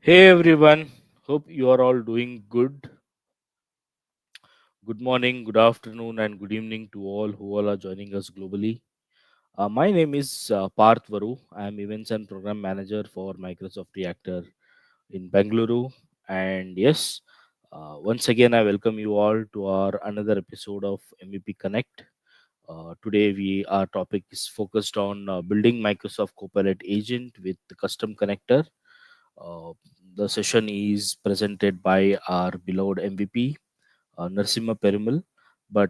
Hey everyone, hope you are all doing good. Good morning, good afternoon, and good evening to all are joining us globally. My name is Parth Varu. I am Events and Program Manager for Microsoft Reactor in Bengaluru. And yes, once again, I welcome you all to our another episode of MVP Connect. Today, our topic is focused on building Microsoft Copilot Agent with the custom connector. Uh, the session is presented by our beloved MVP, Narasima Perumal. But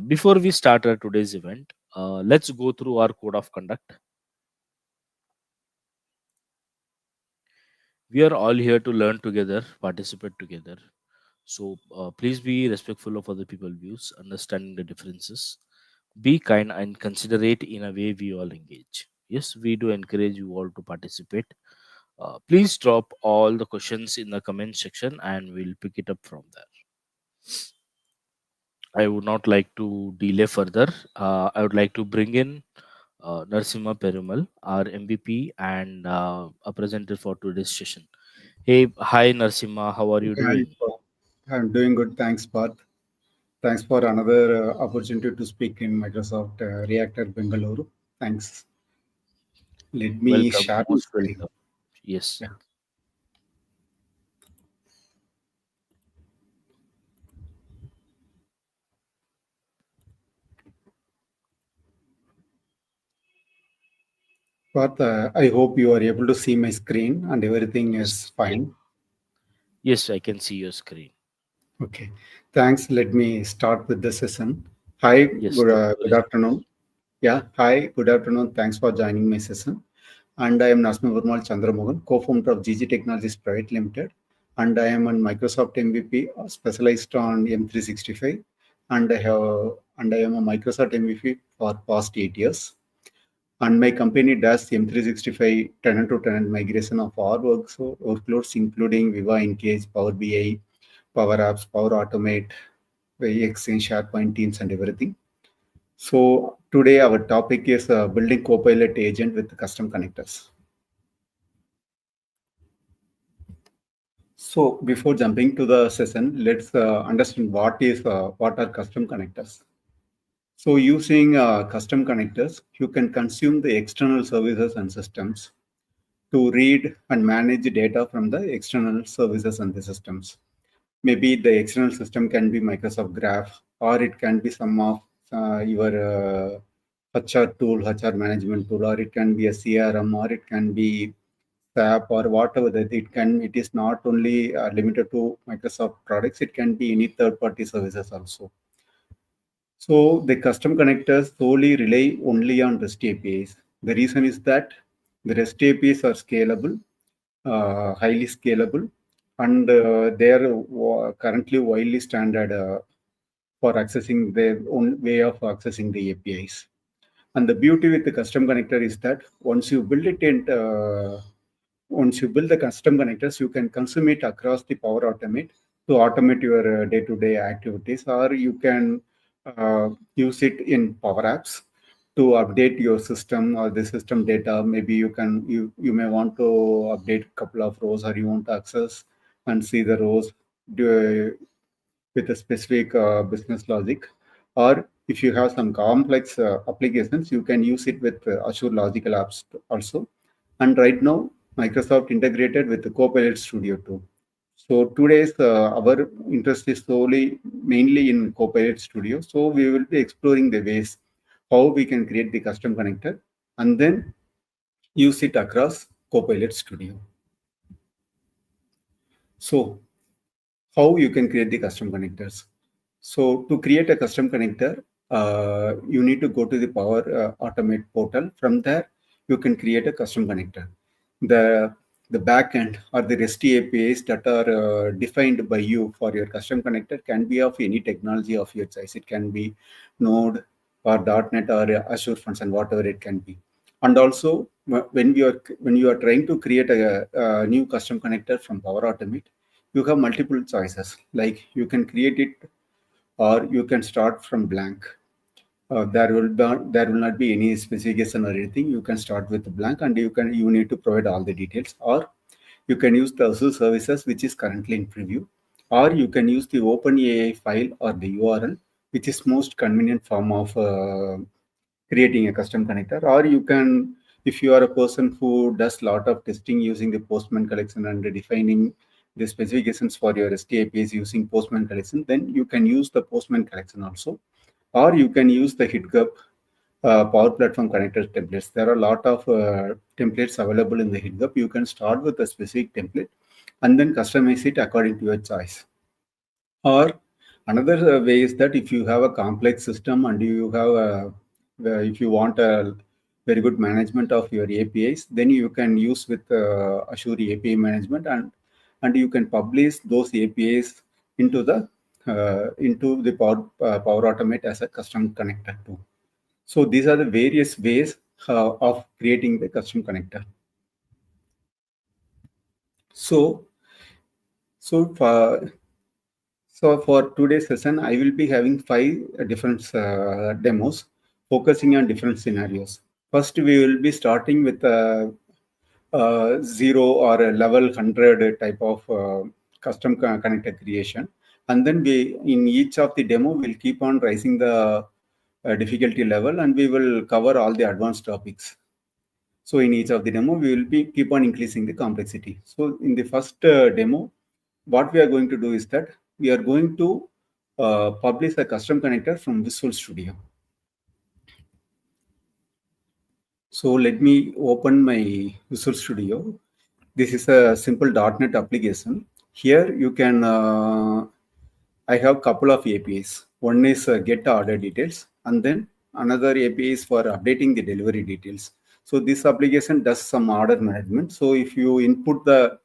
before we start our today's event, let's go through our code of conduct. We are all here to learn together, participate together. So please be respectful of other people's views, understanding the differences. Be kind and considerate in a way we all engage. Yes, we do encourage you all to participate. Please drop all the questions in the comment section and we'll pick it up from there. I would not like to delay further. I would like to bring in Narasima Perumal, our MVP and a presenter for today's session. Hey, hi Narasima, how are you Hi, doing? I'm doing good. Thanks, Parth. Thanks for another opportunity to speak in Microsoft Reactor Bengaluru. Thanks. Let me Welcome, share my most screen. welcome. Yes, Yeah. Parth, I hope you are able to see my screen and everything is yes, fine. yes, I can see your screen. Okay. Thanks. Let me start with the session. Hi, Yes, the floor good is yours. afternoon. Yeah. Hi, good afternoon. Thanks for joining my session. And I am Narasima Perumal Chandramohan, co-founder of JiJi Technologies Private Limited. And I am a Microsoft MVP specialized on M365. And I am a Microsoft MVP for past 8 years. And my company does M365 tenant to tenant migration of our workloads, including Viva Engage, Power BI, Power Apps, Power Automate, Exchange, SharePoint, Teams, and everything. So today our topic is building Copilot agent with custom connectors. So before jumping to the session, let's understand what are custom connectors. So using custom connectors, you can consume the external services and systems to read and manage data from the external services and the systems. Maybe the external system can be Microsoft Graph, or it can be some of your HR tool, HR management tool, or it can be a CRM, or it can be SAP, or whatever that it can. It is not only limited to Microsoft products; it can be any third-party services also. So the custom connectors solely rely only on REST APIs. The reason is that the REST APIs are scalable, highly scalable, and they are currently widely standard for accessing their own way of accessing the APIs. And the beauty with the custom connector is that once you build the custom connectors, you can consume it across the Power Automate to automate your day-to-day activities, or you can use it in Power Apps to update your system or the system data. Maybe you may want to update a couple of rows, or you want to access and see the rows with a specific business logic. Or if you have some complex applications, you can use it with Azure Logical Apps also. And right now, Microsoft integrated with the Copilot Studio too. So today's our interest is mainly in Copilot Studio. So we will be exploring the ways how we can create the custom connector and then use it across Copilot Studio. So how you can create the custom connectors. So to create a custom connector, you need to go to the Power Automate portal. From there, you can create a custom connector. The the backend or the REST APIs that are defined by you for your custom connector can be of any technology of your choice. It can be Node or .NET or Azure Function, whatever it can be. And also, when you are trying to create a new custom connector from Power Automate, you have multiple choices. Like you can create it or you can start from blank. There will not be any specification or anything. You can start with blank, and you need to provide all the details. Or You can use the Azure services, which is currently in preview, or you can use the OpenAI file or the URL, which is most convenient form of creating a custom connector. Or you can, if you are a person who does a lot of testing using the Postman collection and defining the specifications for your REST APIs using Postman collection, then you can use the Postman collection also. Or you can use the HitGub Power Platform connector templates. There are a lot of templates available in the HitGub. You can start with a specific template and then customize it according to your choice. Or another way is that if you have a complex system and you have if you want a very good management of your APIs, then you can use with Azure API management, and you can publish those APIs into the Power Automate as a custom connector too. So these are the various ways of creating the custom connector. So so for for today's session, I will be having 5 different demos focusing on different scenarios. First, we will be starting with a 0 or a level 100 type of custom connector creation. And then in each of the demo, we'll keep on rising the difficulty level, and we will cover all the advanced topics. So in each of the demo, we will be keep on increasing the complexity. So in the first demo, what we are going to do is that we are going to publish a custom connector from Visual Studio. So let me open my Visual Studio. This is a simple .NET application. Here you can, I have couple of APIs. One is get order details, and then another API is for updating the delivery details. So this application does some order management. So if you input the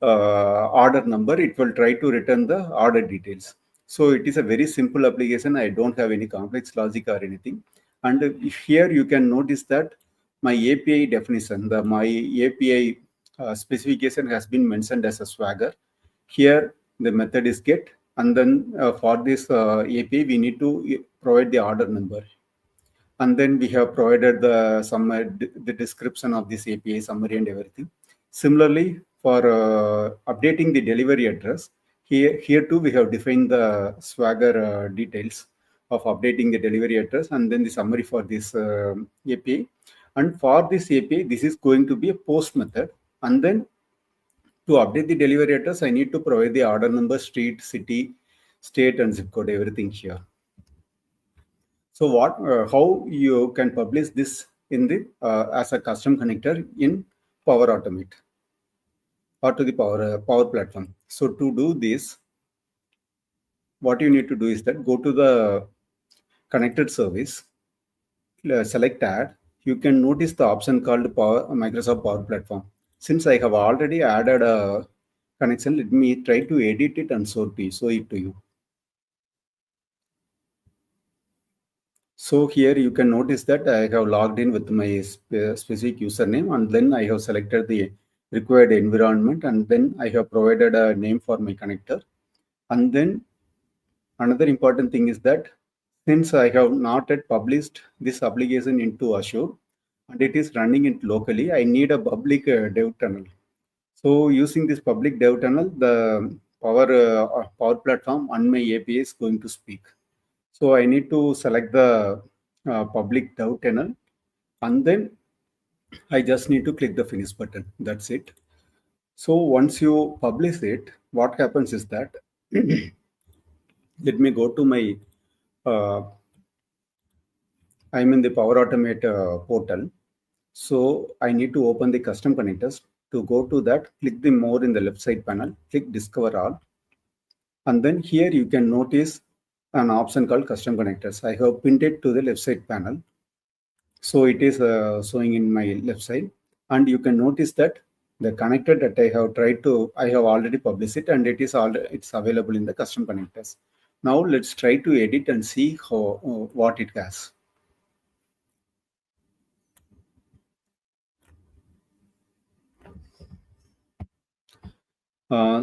order number, it will try to return the order details. So it is a very simple application. I don't have any complex logic or anything. And here you can notice that my API definition, my API specification has been mentioned as a Swagger. Here the method is get, and then for this API we need to provide the order number. And then we have provided the description of this API summary and everything. Similarly, for updating the delivery address, here too we have defined the Swagger details of updating the delivery address, and then the summary for this API. And for this API, this is going to be a post method. And then to update the delivery address, I need to provide the order number, street, city, state, and zip code, everything here. So how you can publish this in the as a custom connector in Power Automate or to the Power Platform. So to do this, what you need to do is that go to the connected service, select add. You can notice the option called Microsoft Power Platform. Since I have already added a connection, let me try to edit it and show it to you. So here you can notice that I have logged in with my specific username, and then I have selected the required environment, and then I have provided a name for my connector. And then another important thing is that since I have not yet published this application into Azure and it is running it locally, I need a public dev tunnel. So using this public dev tunnel, the Power Platform and my API is going to speak. So I need to select the public dev tunnel, and then I just need to click the finish button. That's it. So once you publish it, what happens is that let me go to my I'm in the Power Automate portal. So I need to open the custom connectors. To go to that, click the more in the left side panel, click discover all. And then here you can notice an option called custom connectors. I have pinned it to the left side panel. So it is showing in my left side. And you can notice that the connector that I have already published it, and it's available in the custom connectors. Now let's try to edit and see what it has.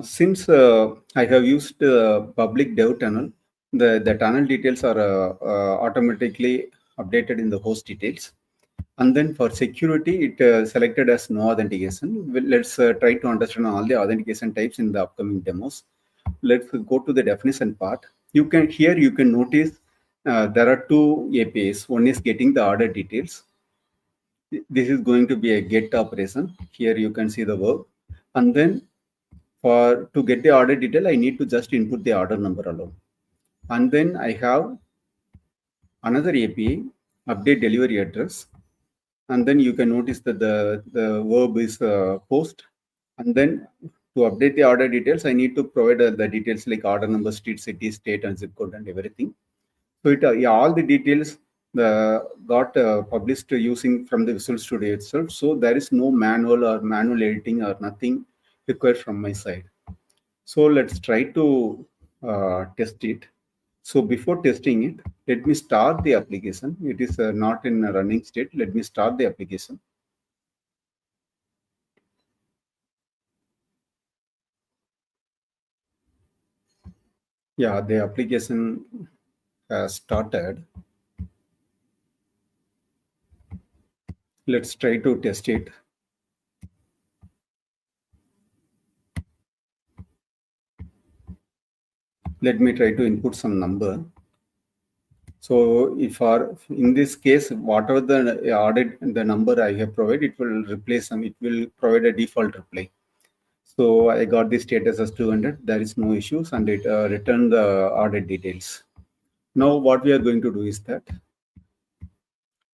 Since I have used public dev tunnel, the tunnel details are automatically updated in the host details. And then for security, it selected as no authentication. Let's try to understand all the authentication types in the upcoming demos. Let's go to the definition part. You can notice there are two APIs. One is getting the order details. This is going to be a get operation. Here you can see the verb. And then to get the order detail, I need to just input the order number alone. And then I have another API, update delivery address. And then you can notice that the verb is post. And then to update the order details, I need to provide the details like order number, street, city, state, and zip code and everything. So yeah, all the details got published using from the Visual Studio itself. So there is no manual editing or nothing required from my side. So let's try to test it. So before testing it, let me start the application. It is not in a running state. Let me start the application. Yeah, the application has started. Let's try to test it. Let me try to input some number. So in this case, whatever the number I have provided, it will replace some. It will provide a default reply. So I got the status as 200. There is no issues, and it returned the order details. Now what we are going to do is that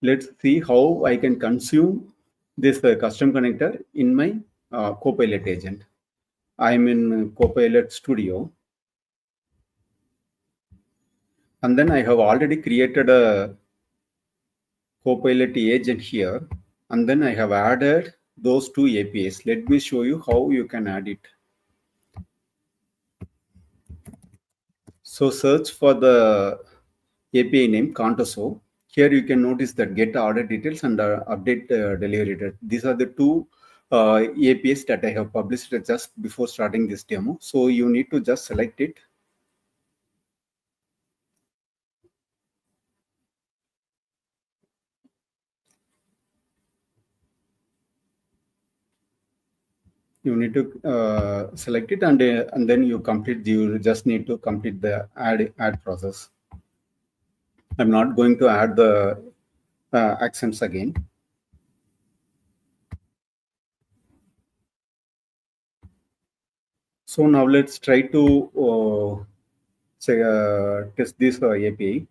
let's see how I can consume this custom connector in my Copilot agent. I'm in Copilot Studio. And then I have already created a Copilot agent here. And then I have added those two APIs. Let me show you how you can add it. So search for the API name Contoso. Here you can notice that get order details and update delivery date. These are the two APIs that I have published just before starting this demo. So you need to just select it. You need to select it, and then you just need to complete the add process. I'm not going to add the accents again. So now let's try to test this API.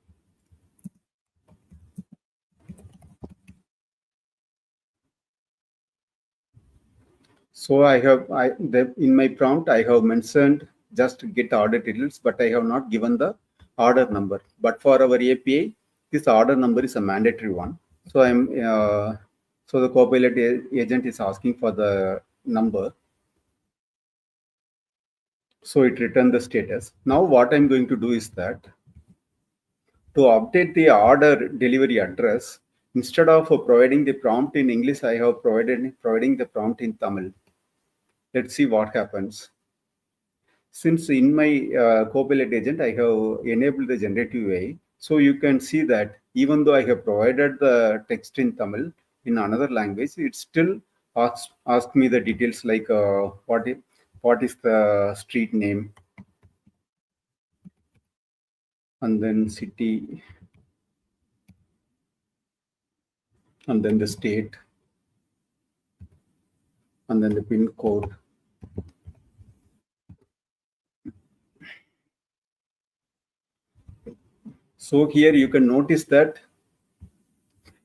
So in my prompt, I have mentioned just get order details, but I have not given the order number. But for our API, this order number is a mandatory one. So so the Copilot agent is asking for the number. So it returned the status. Now what I'm going to do is that to update the order delivery address, instead of providing the prompt in English, I have providing the prompt in Tamil. Let's see what happens. Since in my Copilot agent, I have enabled the generative AI. So you can see that even though I have provided the text in Tamil in another language, it still asks me the details like what is the street name, and then city, and then the state, and then the pin code. So here you can notice that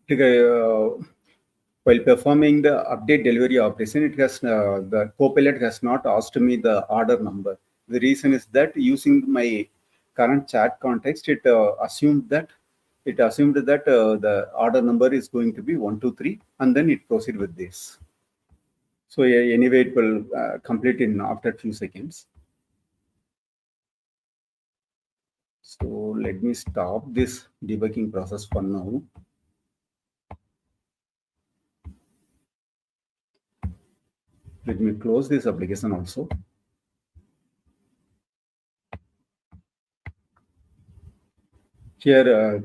while performing the update delivery operation, the Copilot has not asked me the order number. The reason is that using my current chat context, it assumed that the order number is going to be 123, and then it proceed with this. So yeah, anyway, it will complete in after a few seconds. So let me stop this debugging process for now. Let me close this application also. Here,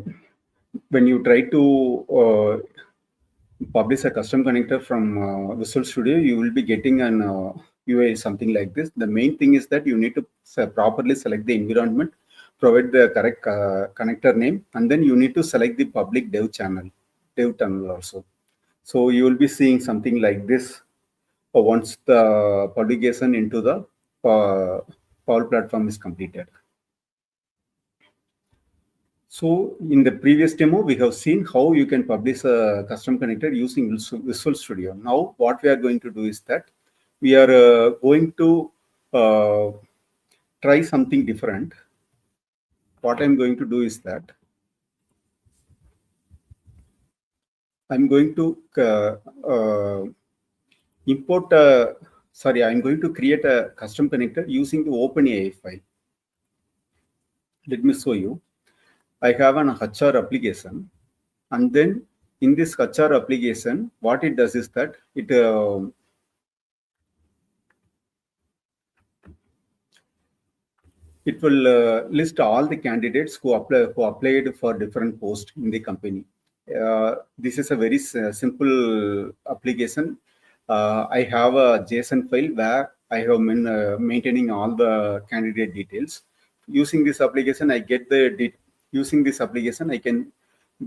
when you try to publish a custom connector from Visual Studio, you will be getting an UI something like this. The main thing is that you need to properly select the environment, provide the correct connector name, and then you need to select the public dev tunnel also. So you will be seeing something like this once the publication into the Power Platform is completed. So in the previous demo, we have seen how you can publish a custom connector using Visual Studio. Now, what we are going to do is that we are going to uh, try something different. What I'm going to do is that I'm going to import, I'm going to create a custom connector using the OpenAI file. Let me show you. I have an HR application, and then in this HR application, what it does is that it will list all the candidates who applied for different posts in the company. This is a very simple application. I have a JSON file where I have been maintaining all the candidate details. Using this application, using this application, I can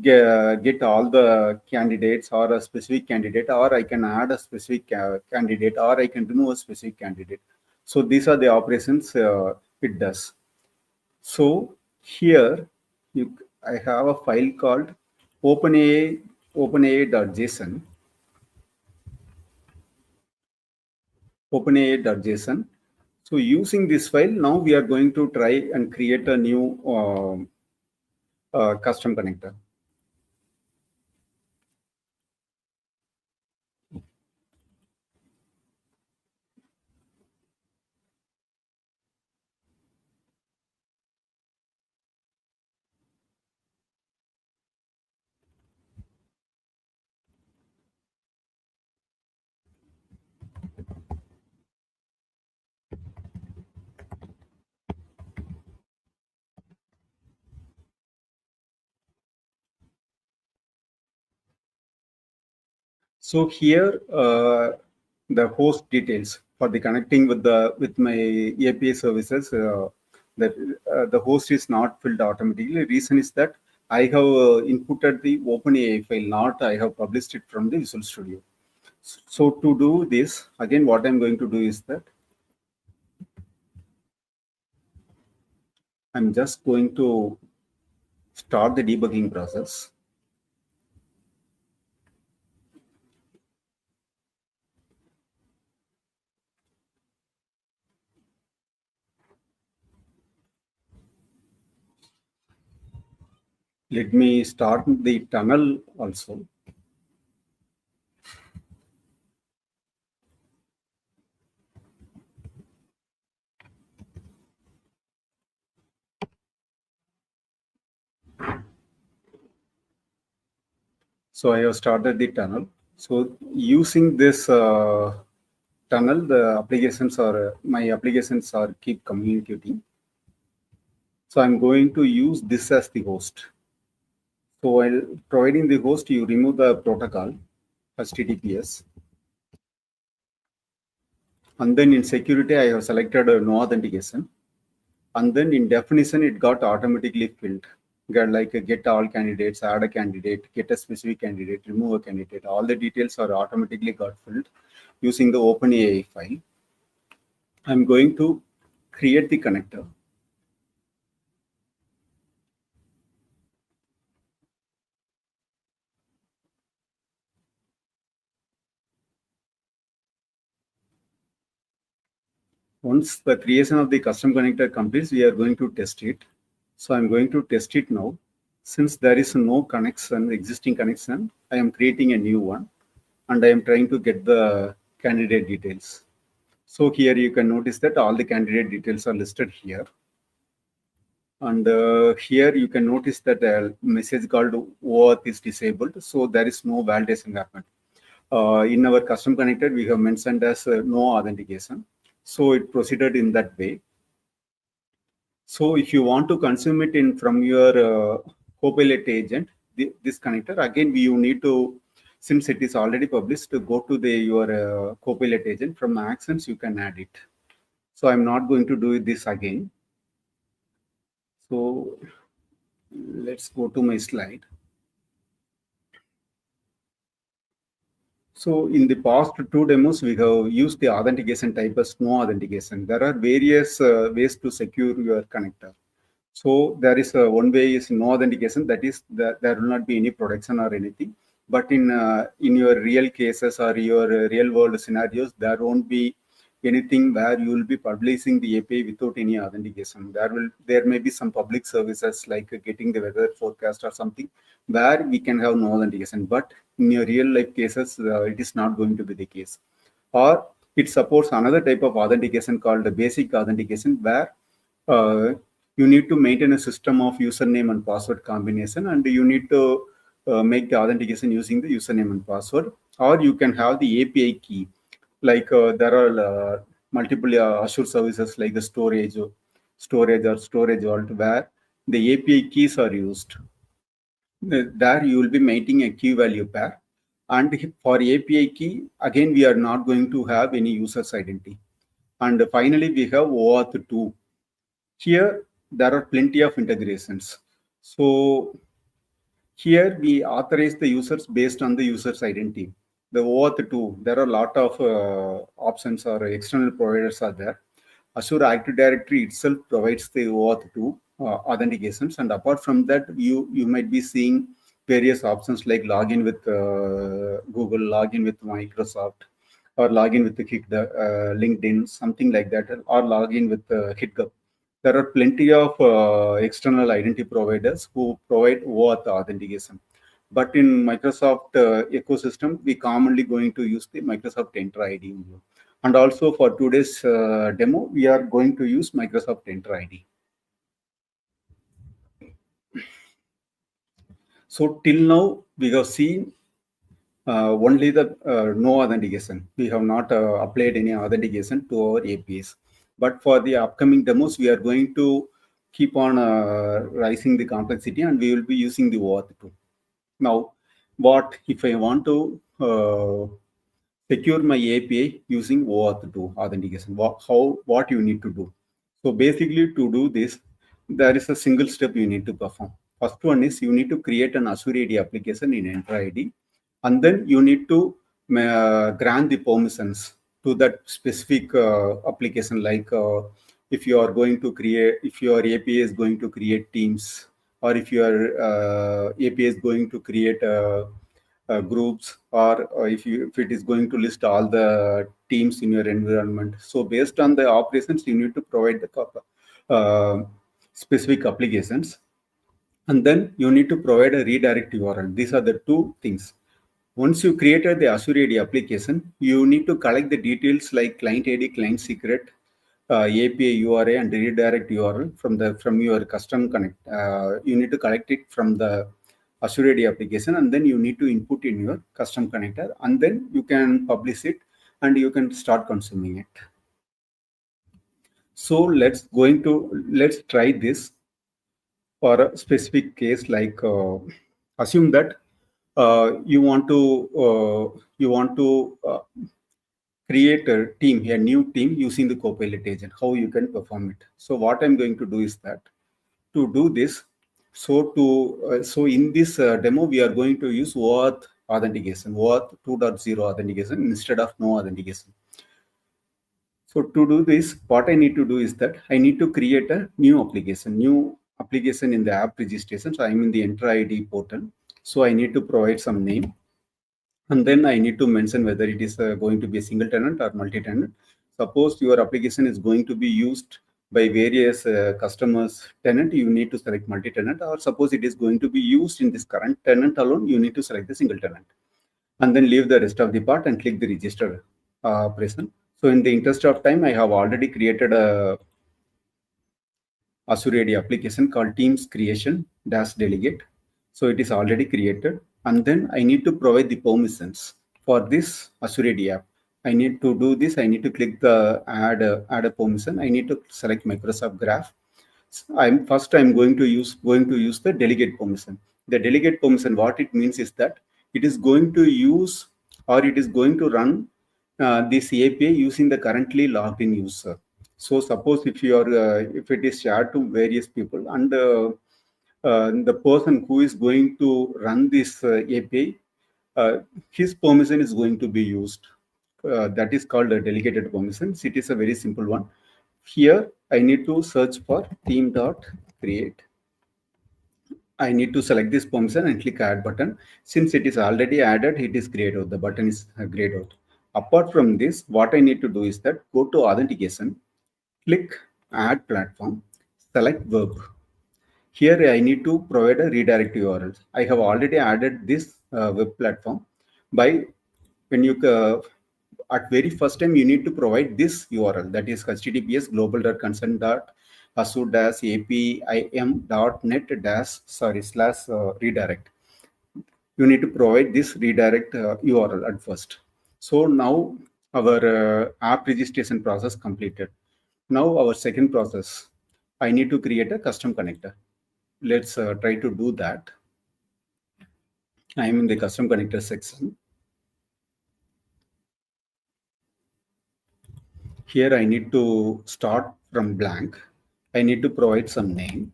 get all the candidates or a specific candidate, or I can add a specific candidate, or I can remove a specific candidate. So these are the operations it does. So here I have a file called openai.json. openai.json. So using this file, now we are going to try and create a new custom connector. So here the host details for the connecting with my API services, that the host is not filled automatically. Reason is that I have inputted the OpenAI file, not I have published it from the Visual Studio. So to do this, again, what I'm going to do is that I'm just going to start the debugging process. Let me start the tunnel also. So I have started the tunnel. So using this tunnel, my applications are keep communicating. So I'm going to use this as the host. So while providing the host, you remove the protocol, HTTPS. And then in security, I have selected no authentication. And then in definition, it got automatically filled. Got like get all candidates, add a candidate, get a specific candidate, remove a candidate. All the details are automatically got filled using the OpenAI file. I'm going to create the connector. Once the creation of the custom connector completes, we are going to test it. So I'm going to test it now. Since there is no connection, existing connection, I am creating a new one, and I am trying to get the candidate details. So here you can notice that all the candidate details are listed here. And here you can notice that the message called OAuth is disabled. So there is no validation happened. In our custom connector, we have mentioned as no authentication. So it proceeded in that way. So if you want to consume it from your Copilot agent, this connector, again, you need to Since it is already published, to go to your Copilot agent from actions, you can add it. So I'm not going to do this again. So let's go to my slide. So in the past two demos, we have used the authentication type as no authentication. There are various ways to secure your connector. So there is one way is no authentication. That is, there will not be any protection or anything. But in your real cases or your real world scenarios, there won't be anything where you will be publishing the API without any authentication. There may be some public services like getting the weather forecast or something where we can have no authentication. But in your real life cases, it is not going to be the case. Or it supports another type of authentication called the basic authentication, where uh, you need to maintain a system of username and password combination, and you need to make the authentication using the username and password. Or you can have the API key, like there are multiple Azure services like the storage or storage vault, where the API keys are used. There you will be maintaining a key value pair. And for API key, again, we are not going to have any user's identity. And finally, we have OAuth 2. Here, there are plenty of integrations. So here we authorize the users based on the user's identity. The OAuth 2, there are a lot of options or external providers are there. Azure Active Directory itself provides the OAuth 2 authentications, and apart from that, you might be seeing various options like login with Google, login with Microsoft, or login with the LinkedIn, something like that, or login with GitHub. There are plenty of external identity providers who provide OAuth authentication. But in Microsoft ecosystem, we commonly going to use the Microsoft Entra ID. And also for today's demo, we are going to use Microsoft Entra ID. So till now, we have seen only the no authentication. We have not applied any authentication to our APIs. But for the upcoming demos, we are going to keep on rising the complexity, and we will be using the OAuth 2. Now, what if I want to secure my API using OAuth 2 authentication? What you need to do? So basically, to do this, there is a single step you need to perform. First one is you need to create an Azure AD application in Entra ID, and then you need to grant the permissions to that specific application. Like if you are going to create, if your API is going to create teams, or if your API is going to create groups, or if it is going to list all the teams in your environment. So based on the operations, you need to provide the specific applications, and then you need to provide a redirect URL. These are the two things. Once you created the Azure AD application, you need to collect the details like client ID, client secret, API URI, and redirect URL from your custom connect. You need to collect it from the Azure AD application, and then you need to input in your custom connector, and then you can publish it and you can start consuming it. So let's try this for a specific case. Like assume that you want to create a new team using the Copilot agent. How you can perform it? So what I'm going to do is that to do this. So in this demo, we are going to use OAuth authentication, OAuth 2.0 authentication instead of no authentication. So to do this, what I need to do is that I need to create a new application in the app registration. So I'm in the Entra ID portal. So I need to provide some name, and then I need to mention whether it is going to be a single tenant or multi-tenant. Suppose your application is going to be used by various customers tenant, you need to select multi-tenant, or suppose it is going to be used in this current tenant alone, you need to select the single tenant, and then leave the rest of the part and click the register operation. So in the interest of time, I have already created a Azure AD application called Teams Creation dash Delegate. So it is already created, and then I need to provide the permissions for this Azure AD app. I need to do this. I need to click the add a permission. I need to select Microsoft Graph. I'm going to use the delegate permission. The delegate permission, what it means is that it is going to use or it is going to run this API using the currently logged in user. So suppose if you are if it is shared to various people, and the person who is going to run this API, his permission is going to be used. That is called a delegated permissions. It is a very simple one. Here I need to search for theme dot create. I need to select this permission and click add button. Since it is already added, it is grayed out. The button is grayed out. Apart from this, what I need to do is that go to authentication, click add platform, select verb. Here I need to provide a redirect URL. I have already added this web platform by when you at very first time you need to provide this URL, that is https global.consent.azure-apim.net dash sorry slash redirect. You need to provide this redirect URL at first. So now our app registration process completed. Now our second process, I need to create a custom connector. Let's try to do that. I am in the custom connector section. Here I need to start from blank. I need to provide some name.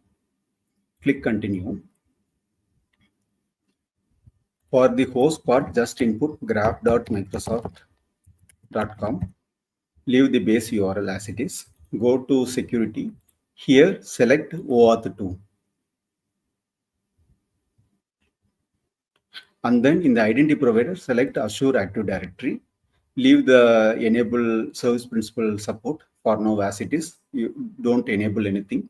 Click continue. For the host part, just input graph.microsoft.com. Leave the base URL as it is. Go to security. Here select OAuth 2. And then in the identity provider, select Azure Active Directory. Leave the enable service principal support for now as it is. You don't enable anything.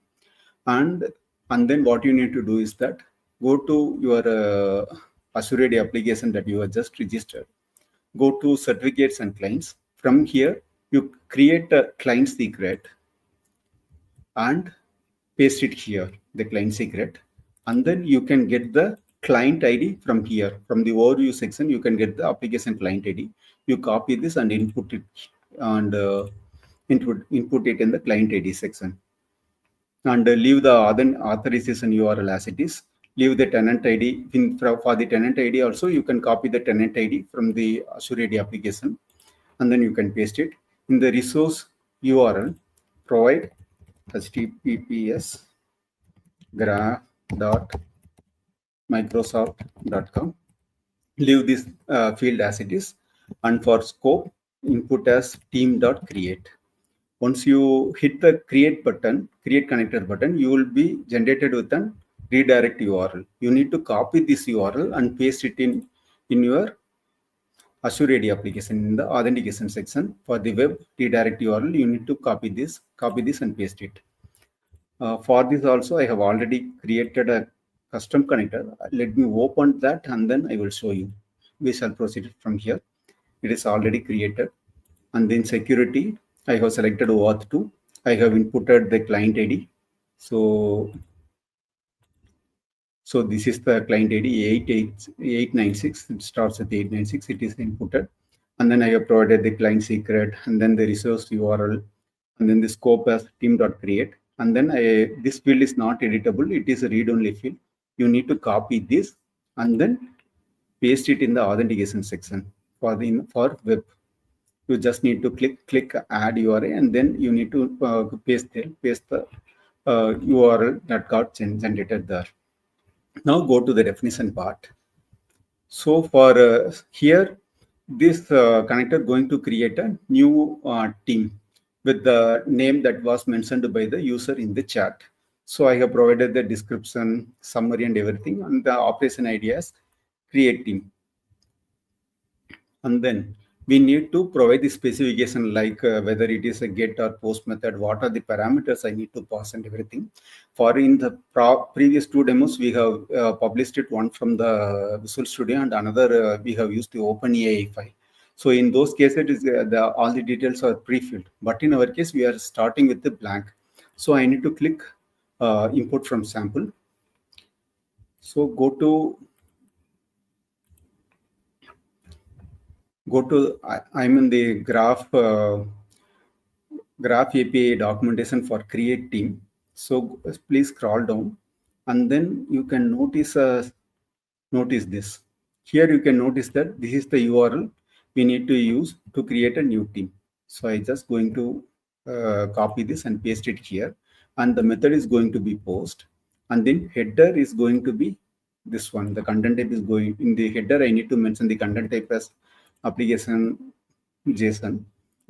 And then what you need to do is that go to your Azure AD application that you have just registered. Go to certificates and clients. From here, you create a client secret and paste it here, the client secret. And then you can get the client ID from here. From the overview section, you can get the application client ID. You copy this and input it and input it in the client ID section. And leave the authorization URL as it is. Leave the tenant ID. For the tenant ID also, you can copy the tenant ID from the Azure AD application, and then you can paste it. In the resource URL, provide https graph.microsoft.com. Leave this field as it is, and for scope, input as team.create. Once you hit the create connector button, you will be generated with an redirect URL. You need to copy this URL and paste it in your Azure AD application in the authentication section. For the web redirect URL, you need to copy this and paste it. For this also, I have already created a custom connector. Let me open that and then I will show you. We shall proceed from here. It is already created. And then security, I have selected OAuth 2. I have inputted the client ID. So this is the client ID 896. It starts with 896. It is inputted. And then I have provided the client secret and then the resource URL and then the scope as team.create. And then this field is not editable. It is a read-only field. You need to copy this and then paste it in the authentication section for web. You just need to click add URL and then you need to paste the URL that got generated there. Now go to the definition part. So for here, this connector going to create a new team with the name that was mentioned by the user in the chat. So I have provided the description, summary and everything, and the operation ID as create team. And then we need to provide the specification like whether it is a get or post method, what are the parameters I need to pass and everything. For in the previous two demos, we have published it, one from the Visual Studio and another we have used the OpenAI file. So in those cases, all the details are pre-filled. But in our case, we are starting with the blank. So I need to click import from sample. So I'm in the graph API documentation for create team. So please scroll down and then you can notice this. Here you can notice that this is the URL we need to use to create a new team. So I just going to copy this and paste it here, and the method is going to be post, and then header is going to be this one. The content type is going in the header. I need to mention the content type as application JSON,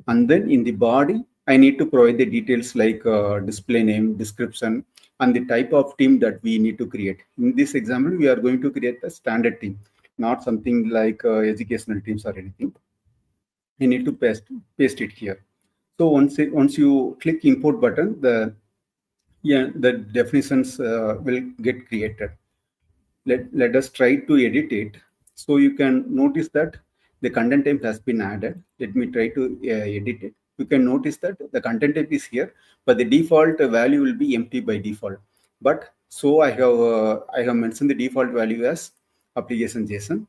and then in the body I need to provide the details like display name, description, and the type of team that we need to create. In this example, we are going to create a standard team, not something like educational teams or anything. You need to paste it here. So once you click import button, the definitions will get created. Let us try to edit it. So you can notice that the content type has been added. Let me try to edit it. You can notice that the content type is here, but the default value will be empty by default. But so I have mentioned the default value as application JSON.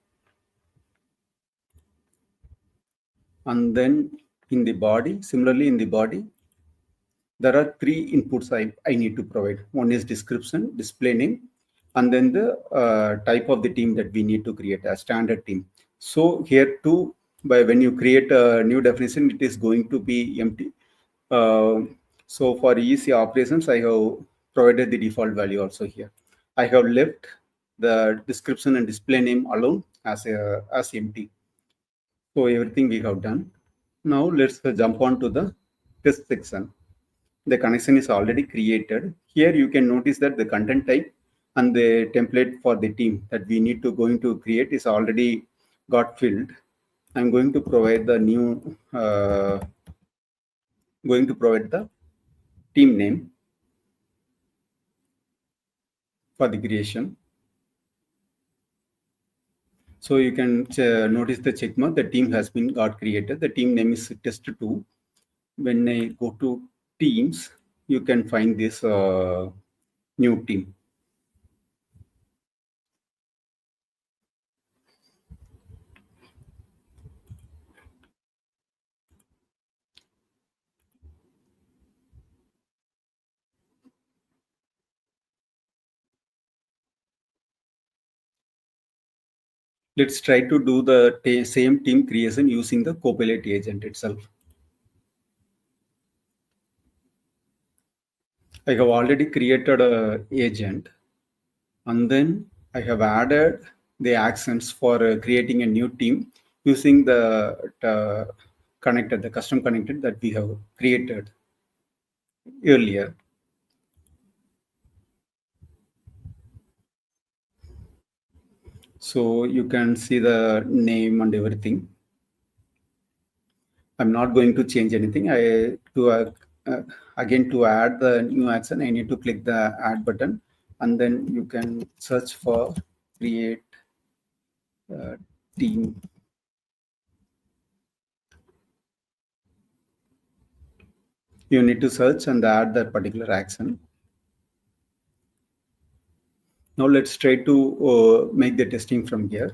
And then in the body, similarly in the body, there are three inputs I need to provide. One is description, display name, and then the type of the team that we need to create, a standard team. So here too, by when you create a new definition, it is going to be empty. So for easy operations, I have provided the default value also here. I have left the description and display name alone as empty. So everything we have done. Now let's jump on to the test section. The connection is already created. Here you can notice that the content type and the template for the team that we need to going to create is already got filled. I'm going to provide the new, going to provide the team name for the creation. So you can notice the check mark. The team has been got created. The team name is test2. When I go to teams, you can find this new team. Let's try to do the same team creation using the Copilot agent itself. I have already created a agent, and then I have added the actions for creating a new team using the connector, the custom connector that we have created earlier. So you can see the name and everything. I'm not going to change anything. Again, to add the new action, I need to click the add button, and then you can search for create team. You need to search and add that particular action. Now let's try to make the testing from here.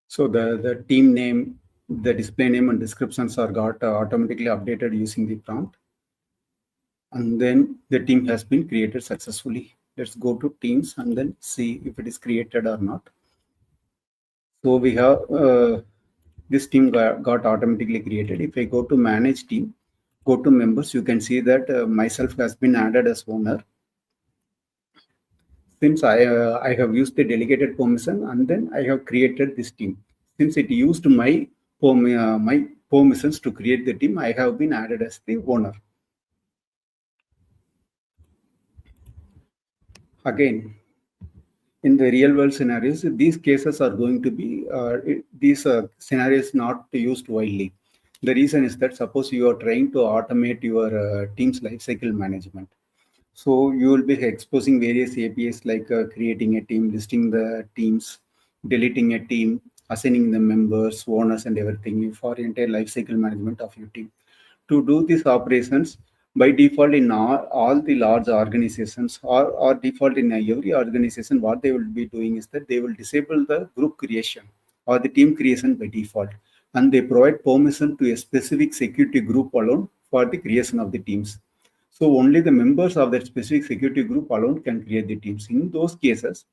So the team name, the display name and descriptions are got automatically updated using the prompt. And then the team has been created successfully. Let's go to teams and then see if it is created or not. So we have this team got automatically created. If I go to manage team, go to members, you can see that myself has been added as owner. Since I have used the delegated permission, and then I have created this team. Since it used my permissions to create the team, I have been added as the owner. Again, in the real world scenarios, these cases are going to be these scenarios not used widely. The reason is that suppose you are trying to automate your team's lifecycle management. So you will be exposing various APIs like creating a team, listing the teams, deleting a team, assigning the members, owners, and everything for entire life cycle management of your team. To do these operations, by default in all the large organizations or default in every organization, what they will be doing is that they will disable the group creation or the team creation by default, and they provide permission to a specific security group alone for the creation of the teams. So only the members of that specific security group alone can create the teams. In those cases,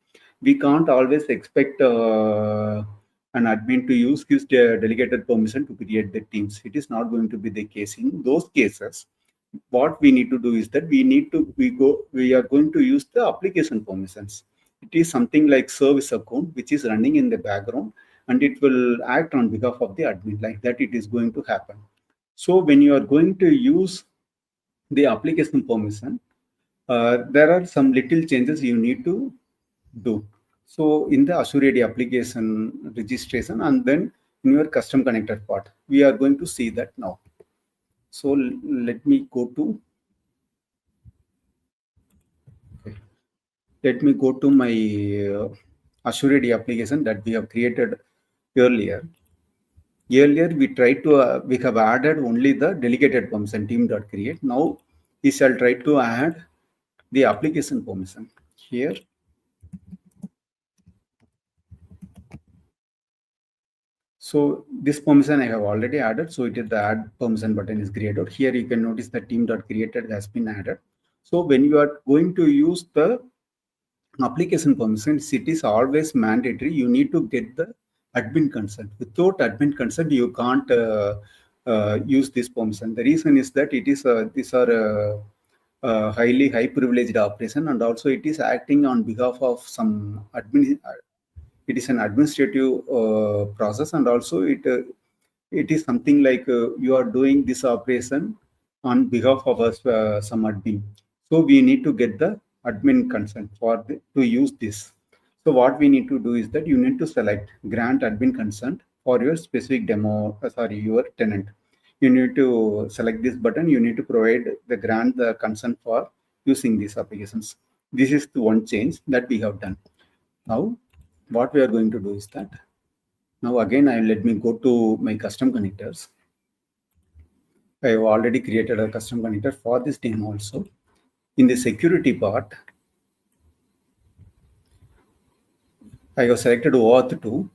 we can't always expect an admin to use his delegated permission to create the teams. It is not going to be the case. In those cases, what we need to do is that we are going to use the application permissions. It is something like service account which is running in the background, and it will act on behalf of the admin. Like that, it is going to happen. So when you are going to use the application permission, there are some little changes you need to do. So in the Azure AD application registration and then in your custom connector part, we are going to see that now. So let me go to my Azure AD application that we have created earlier. Earlier we tried to we have added only the delegated permission team.create. Now we shall try to add the application permission here. So this permission I have already added. So it is the add permission button is created. Here you can notice the team.created has been added. So when you are going to use the application permissions, it is always mandatory. You need to get the admin consent. Without admin consent, you can't use this permission. The reason is that it is these are highly high privileged operation, and also it is acting on behalf of some admin. It is an administrative process, and also it is something like you are doing this operation on behalf of us, some admin. So we need to get the admin consent to use this. So what we need to do is that you need to select grant admin consent for your specific your tenant. You need to select this button. You need to provide the grant the consent for using these applications. This is the one change that we have done. Now, what we are going to do is that now again, let me go to my custom connectors. I have already created a custom connector for this demo also. In the security part, I have selected OAuth 2,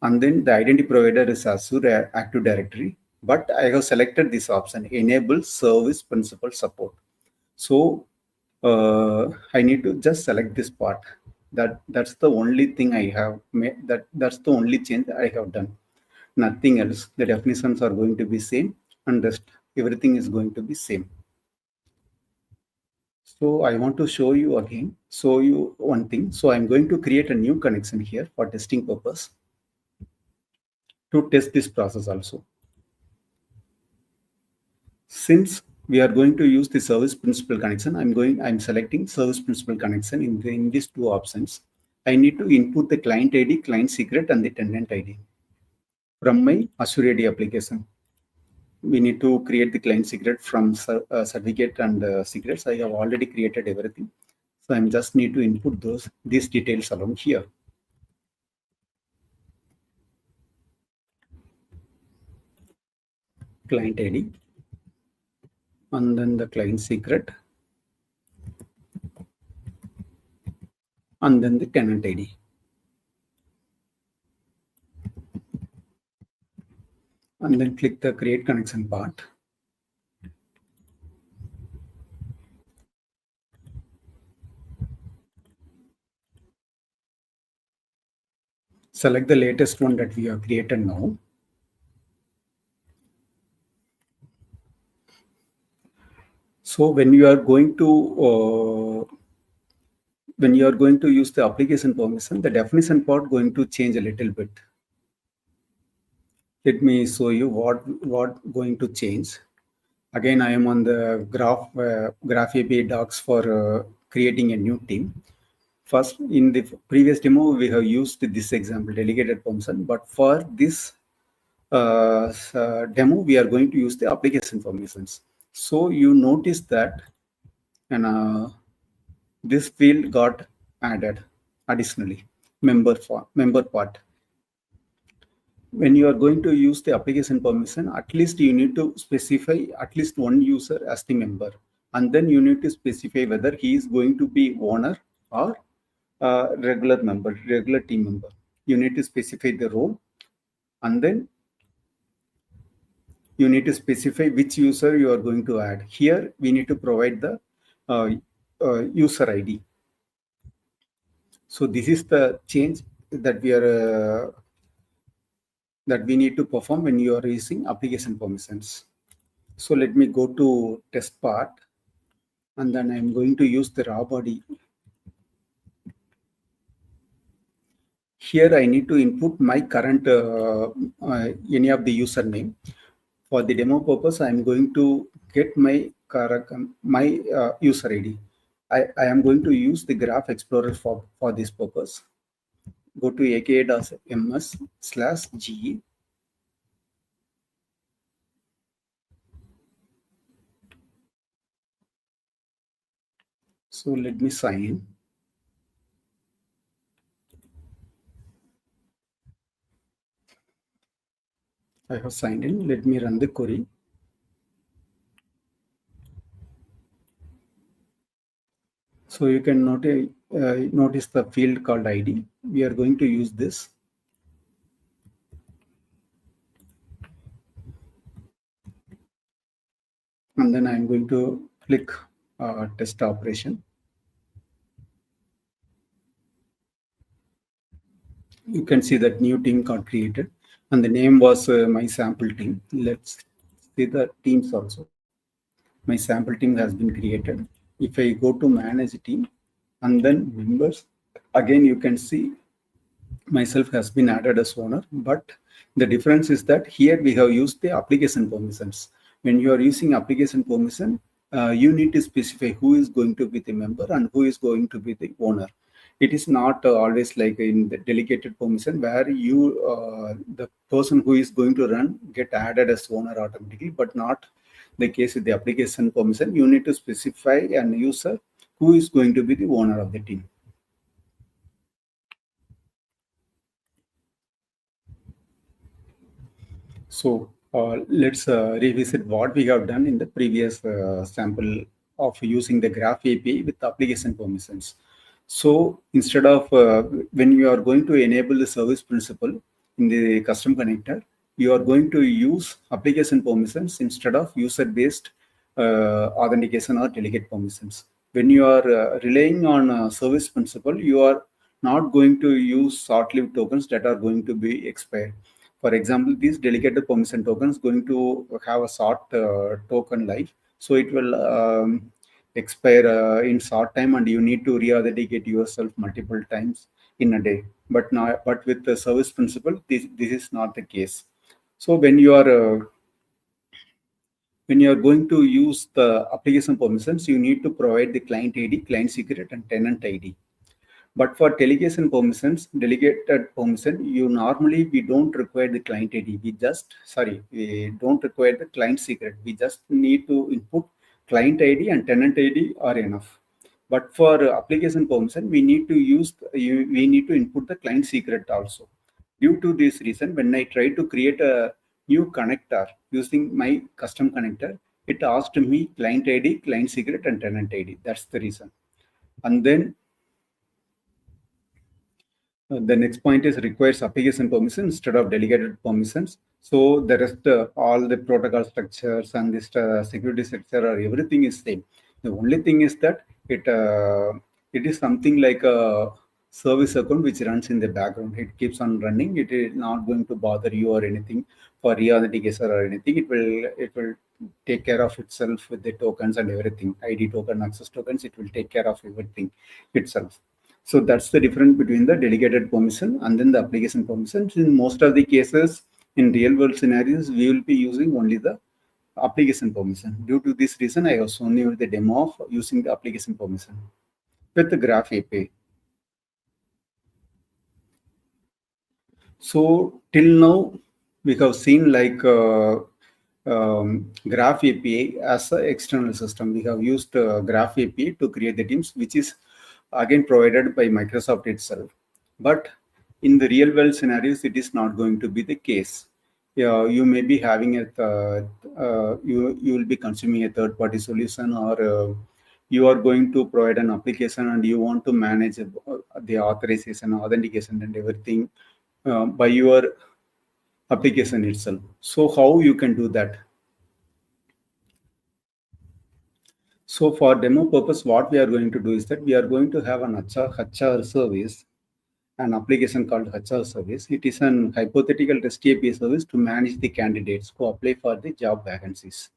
and then the identity provider is Azure Active Directory. But I have selected this option, enable service principal support. So I need to just select this part. That's the only thing I have made. That's the only change I have done. Nothing else. The definitions are going to be same, and everything is going to be same. So I want to show you one thing. So I'm going to create a new connection here for testing purpose to test this process also. Since we are going to use the service principal connection, I'm selecting service principal connection in these two options. I need to input the client ID, client secret, and the tenant ID from my Azure AD application. We need to create the client secret from certificate and secrets. I have already created everything. So I just need to input these details along here. Client ID, and then the client secret, and then the tenant ID. And then click the create connection part. Select the latest one that we have created now. So when you are going to use the application permission, the definition part going to change a little bit. Let me show you what going to change. Again, I am on the Graph API docs for creating a new team. First, in the previous demo, we have used this example, delegated permission. But for this demo, we are going to use the application permissions. So you notice that and this field got added additionally. member part. When you are going to use the application permission, at least you need to specify at least one user as the member, and then you need to specify whether he is going to be owner or regular member, regular team member. You need to specify the role, and then you need to specify which user you are going to add. Here we need to provide the uh, user ID. So this is the change that we need to perform when you are using application permissions. So let me go to test part, and then I'm going to use the raw body. Here I need to input my current any of the username. For the demo purpose, I'm going to get my user ID. I am going to use the Graph Explorer for this purpose. Go to aka.ms/ge. So let me sign in. I have signed in. Let me run the query. So you can notice the field called ID. We are going to use this. And then I'm going to click test operation. You can see that new team got created, and the name was my sample team. Let's see the teams also. My sample team has been created. If I go to manage team and then members, again you can see myself has been added as owner, but the difference is that here we have used the application permissions. When you are using application permission, you need to specify who is going to be the member and who is going to be the owner. It is not always like in the delegated permission where the person who is going to run get added as owner automatically, but not the case with the application permission. You need to specify an user who is going to be the owner of the team. So let's revisit what we have done in the previous sample of using the Graph API with application permissions. So instead of when you are going to enable the service principal in the custom connector, you are going to use application permissions instead of user-based authentication or delegate permissions. When you are relying on service principal, you are not going to use short-lived tokens that are going to be expired. For example, these delegated permission tokens going to have a short token life, so it will expire in short time, and you need to re-authenticate yourself multiple times in a day. But with the service principal, this is not the case. So when you are going to use the application permissions, you need to provide the client ID, client secret, and tenant ID. But for delegated permission, we don't require the client ID. We don't require the client secret. We just need to input client ID and tenant ID are enough. But for application permission, we need to input the client secret also. Due to this reason, when I try to create a new connector using my custom connector, it asked me client ID, client secret, and tenant ID. That's the reason. And then the next point is requires application permission instead of delegated permissions. So the rest, all the protocol structures and this security structure or everything is same. The only thing is that it is something like a service account which runs in the background. It keeps on running. It is not going to bother you or anything for re-authentication or anything. It will take care of itself with the tokens and everything. ID token, access tokens. It will take care of everything itself. So that's the difference between the delegated permission and then the application permissions. In most of the cases, in real world scenarios, we will be using only the application permission. Due to this reason, I have shown you the demo of using the application permission with the Graph API. So till now, we have seen like Graph API as an external system. We have used Graph API to create the teams, which is again provided by Microsoft itself. But in the real world scenarios, it is not going to be the case. Yeah, you may be having you will be consuming a third party solution, or you are going to provide an application and you want to manage the authorization, authentication, and everything by your application itself. So how you can do that? So for demo purpose, what we are going to do is that we are going to have an HR service, an application called HR service. It is an hypothetical REST API service to manage the candidates who apply for the job vacancies.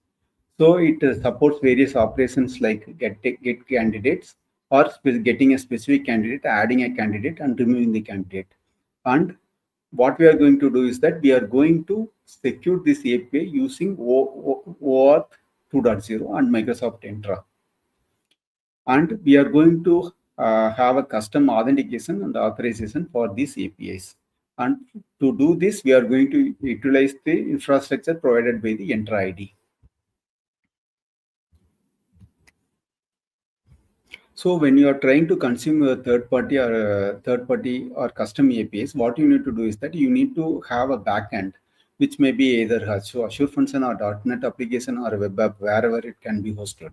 So it supports various operations like get candidates, or getting a specific candidate, adding a candidate, and removing the candidate. And what we are going to do is that we are going to secure this API using OAuth 2.0 and Microsoft Entra. And we are going to have a custom authentication and authorization for these APIs. And to do this, we are going to utilize the infrastructure provided by the Entra ID. So when you are trying to consume a third party or custom APIs, what you need to do is that you need to have a backend, which may be either Azure function or .NET application or a web app, wherever it can be hosted.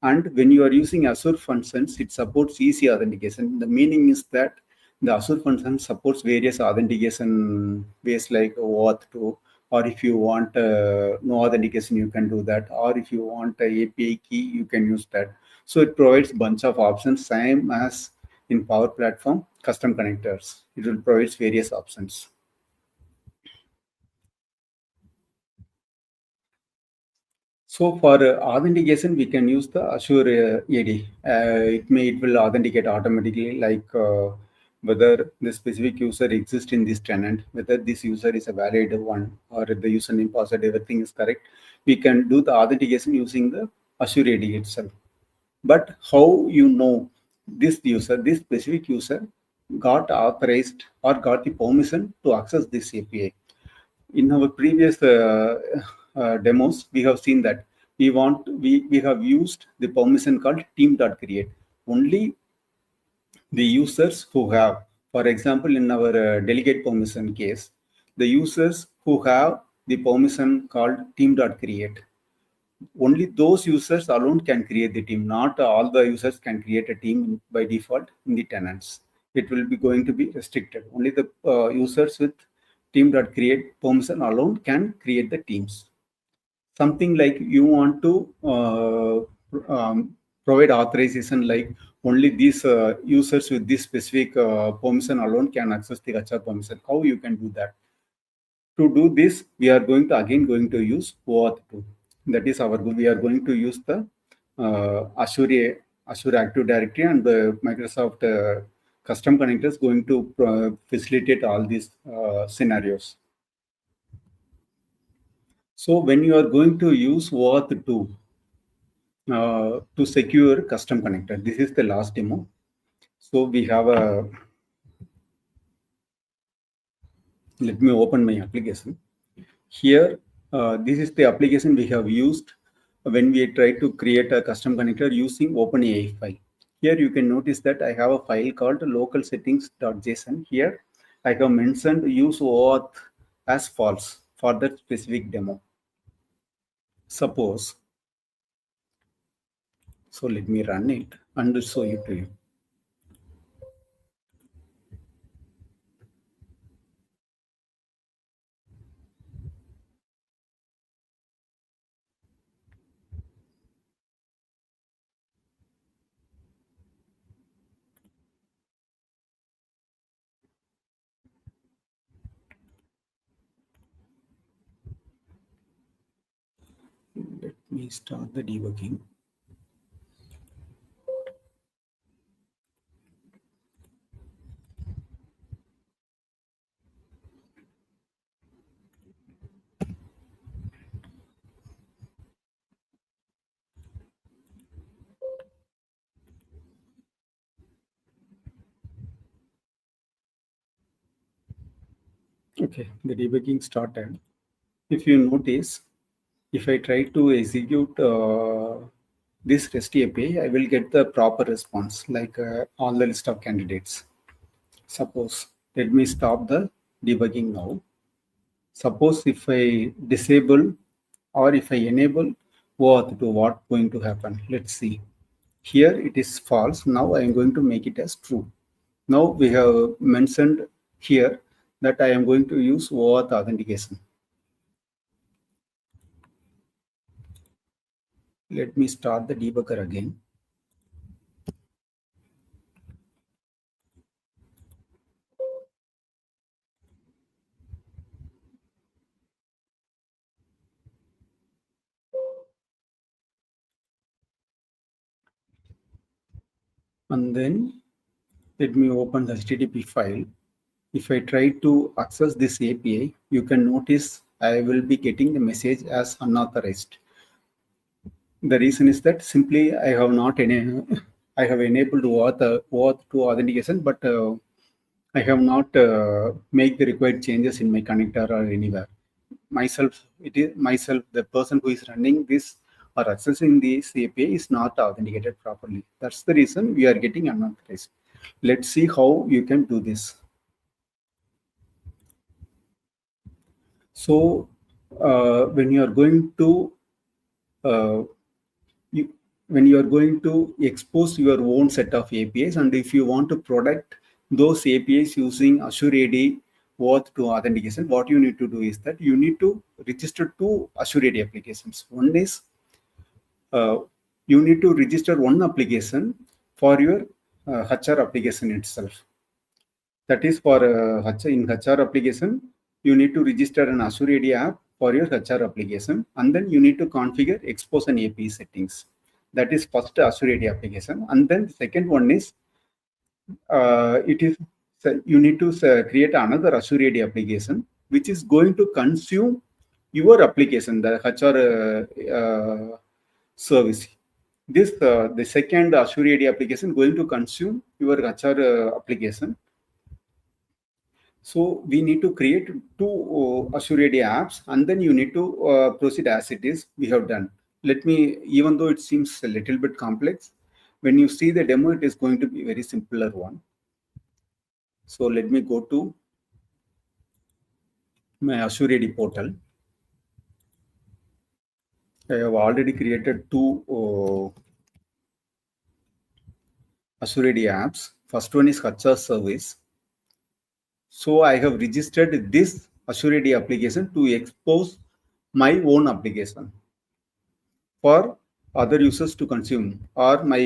And when you are using Azure functions, it supports easy authentication. The meaning is that the Azure function supports various authentication ways like OAuth 2, or if you want no authentication, you can do that. Or if you want a API key, you can use that. So it provides bunch of options, same as in Power Platform, custom connectors. It will provide various options. So for authentication, we can use the Azure AD. It will authenticate automatically, like whether the specific user exists in this tenant, whether this user is a valid one, or the username, password, everything is correct. We can do the authentication using the Azure AD itself. But how you know this specific user got authorized or got the permission to access this API? In our previous demos, we have seen that we have used the permission called team.create. Only the users who have, for example, in our delegate permission case, the users who have the permission called team.create, only those users alone can create the team. Not all the users can create a team by default in the tenants. It will be going to be restricted. Only the users with team.create permission alone can create the teams. Something like you want to provide authorization, like only these users with this specific permission alone can access the HR permission. How you can do that? To do this, we are going to use OAuth 2. That is we are going to use the Azure Active Directory and the Microsoft custom connectors going to facilitate all these scenarios. So when you are going to use OAuth 2 to secure custom connector, this is the last demo. So we have let me open my application. Here, this is the application we have used when we try to create a custom connector using OpenAI file. Here you can notice that I have a file called local settings.json. Here I have mentioned use OAuth as false for that specific demo. Suppose, so let me run it and show it to you. Let me start the debugging. Okay, the debugging started. If you notice, if I try to execute this REST API, I will get the proper response, like all the list of candidates. Suppose, let me stop the debugging now. Suppose if I disable or if I enable OAuth 2, what going to happen? Let's see. Here it is false. Now I am going to make it as true. Now we have mentioned here that I am going to use OAuth authentication. Let me start the debugger again. And then let me open the HTTP file. If I try to access this API, you can notice I will be getting the message as unauthorized. The reason is that simply I have not I have enabled OAuth 2 authentication, but I have not make the required changes in my connector or anywhere. It is myself, the person who is running this or accessing this API is not authenticated properly. That's the reason we are getting unauthorized. Let's see how you can do this. So when you are going to uh, when you are going to expose your own set of APIs, and if you want to protect those APIs using Azure AD OAuth 2 authentication, what you need to do is that you need to register two Azure AD applications. One is uh, you need to register one application for your HR application itself. That is for in HR application, you need to register an Azure AD app for your HR application, and then you need to configure expose and API settings. That is first Azure AD application, and then the second one is it is you need to create another Azure AD application which is going to consume your application, the HR service. This the second Azure AD application going to consume your HR application. So we need to create two Azure AD apps, and then you need to proceed as it is we have done. Let me, even though it seems a little bit complex, when you see the demo, it is going to be very simpler one. So let me go to my Azure AD portal. I have already created two Azure AD apps. First one is HR service. So I have registered this Azure AD application to expose my own application for other users to consume, or my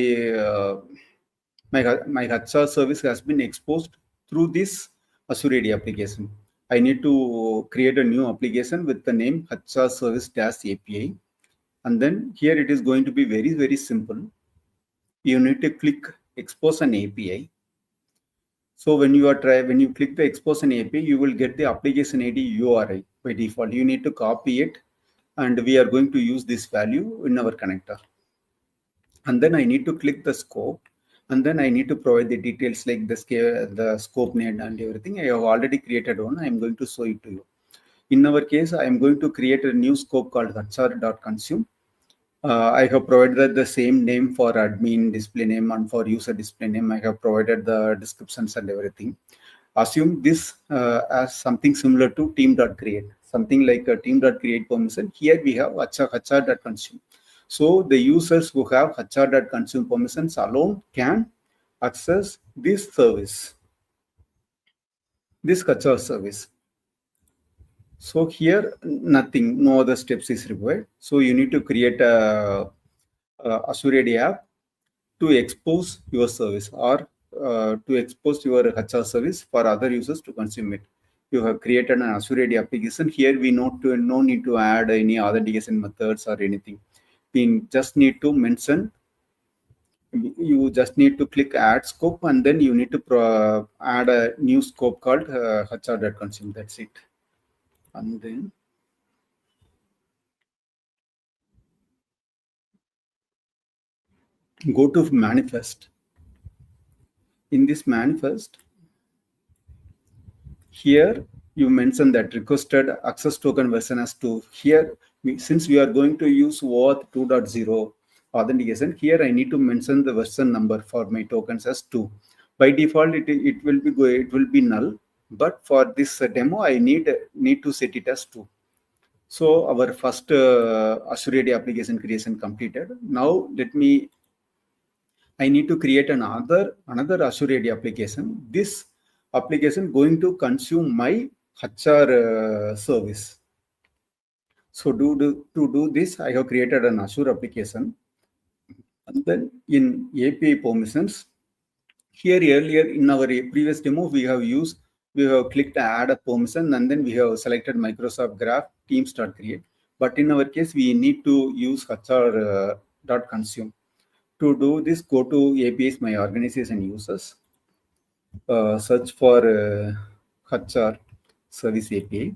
HR service has been exposed through this Azure AD application. I need to create a new application with the name HR service API, and then here it is going to be very simple. You need to click expose an API. So when you click the expose an API, you will get the application ID URI by default. You need to copy it, and we are going to use this value in our connector. And then I need to click the scope, and then I need to provide the details like the scale, the scope name and everything. I have already created one. I am going to show it to you. In our case, I am going to create a new scope called HR.consume. I have provided the same name for admin display name and for user display name. I have provided the descriptions and everything. Assume this as something similar to team.create, something like a team.create permission. Here we have HR.consume. So the users who have HR.consume permissions alone can access this service, this HR service. So here nothing, no other steps is required. So you need to create a Azure AD app to expose your service, or to expose your HR service for other users to consume it. You have created an Azure AD application. Here we no need to add any authentication methods or anything. We just need to mention, you just need to click add scope, and then you need to add a new scope called HR.consume. That's it. And then go to manifest. In this manifest, here you mention that requested access token version as 2. Here, since we are going to use OAuth 2.0 authentication, here I need to mention the version number for my tokens as 2. By default, it will be it will be null. But for this demo, I need to set it as true. So our first Azure AD application creation completed. Now I need to create another Azure AD application. This application going to consume my HR service. So to do this, I have created an Azure application. And then in API permissions, here earlier in our previous demo, we have clicked add a permission, and then we have selected Microsoft Graph Teams.create. But in our case, we need to use HR.consume. To do this, go to APIs, my organization uses, search for HR service API.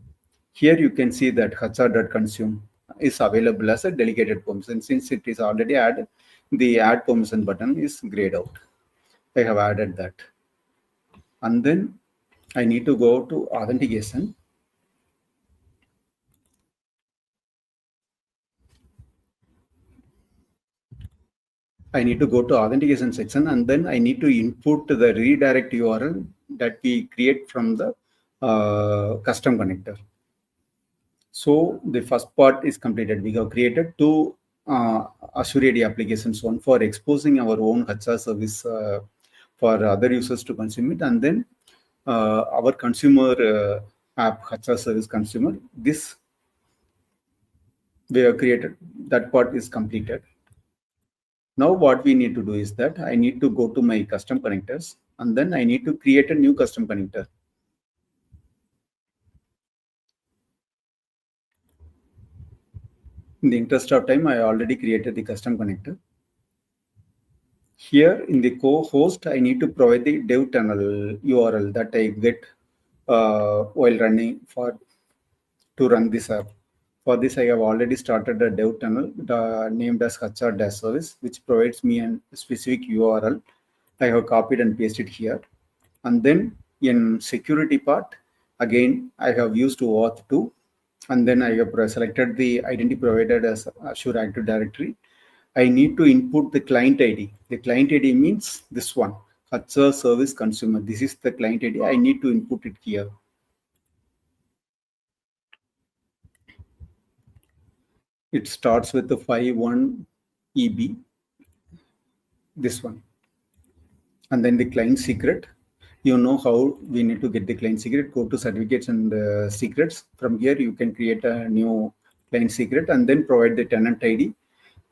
Here you can see that HR.consume is available as a delegated permission. Since it is already added, the add permission button is grayed out. I have added that. And then I need to go to authentication. I need to go to authentication section, and then I need to input the redirect URL that we create from the custom connector. So the first part is completed. We have created two Azure AD applications, one for exposing our own HR service for other users to consume it, and then our consumer app, HR service consumer. This we have created. That part is completed. Now what we need to do is that I need to go to my custom connectors, and then I need to create a new custom connector. In the interest of time, I already created the custom connector. Here in the co-host, I need to provide the dev tunnel URL that I get while running to run this app. For this, I have already started a dev tunnel named as HR-service, which provides me a specific URL. I have copied and pasted here. And then in security part, again, I have used auth 2. And then I have selected the identity provided as Azure Active Directory. I need to input the client ID. The client ID means this one, HR Service Consumer. This is the client ID. I need to input it here. It starts with the 51 EB, this one. And then the client secret. You know how we need to get the client secret. Go to certificates and secrets. From here, you can create a new client secret and then provide the tenant ID.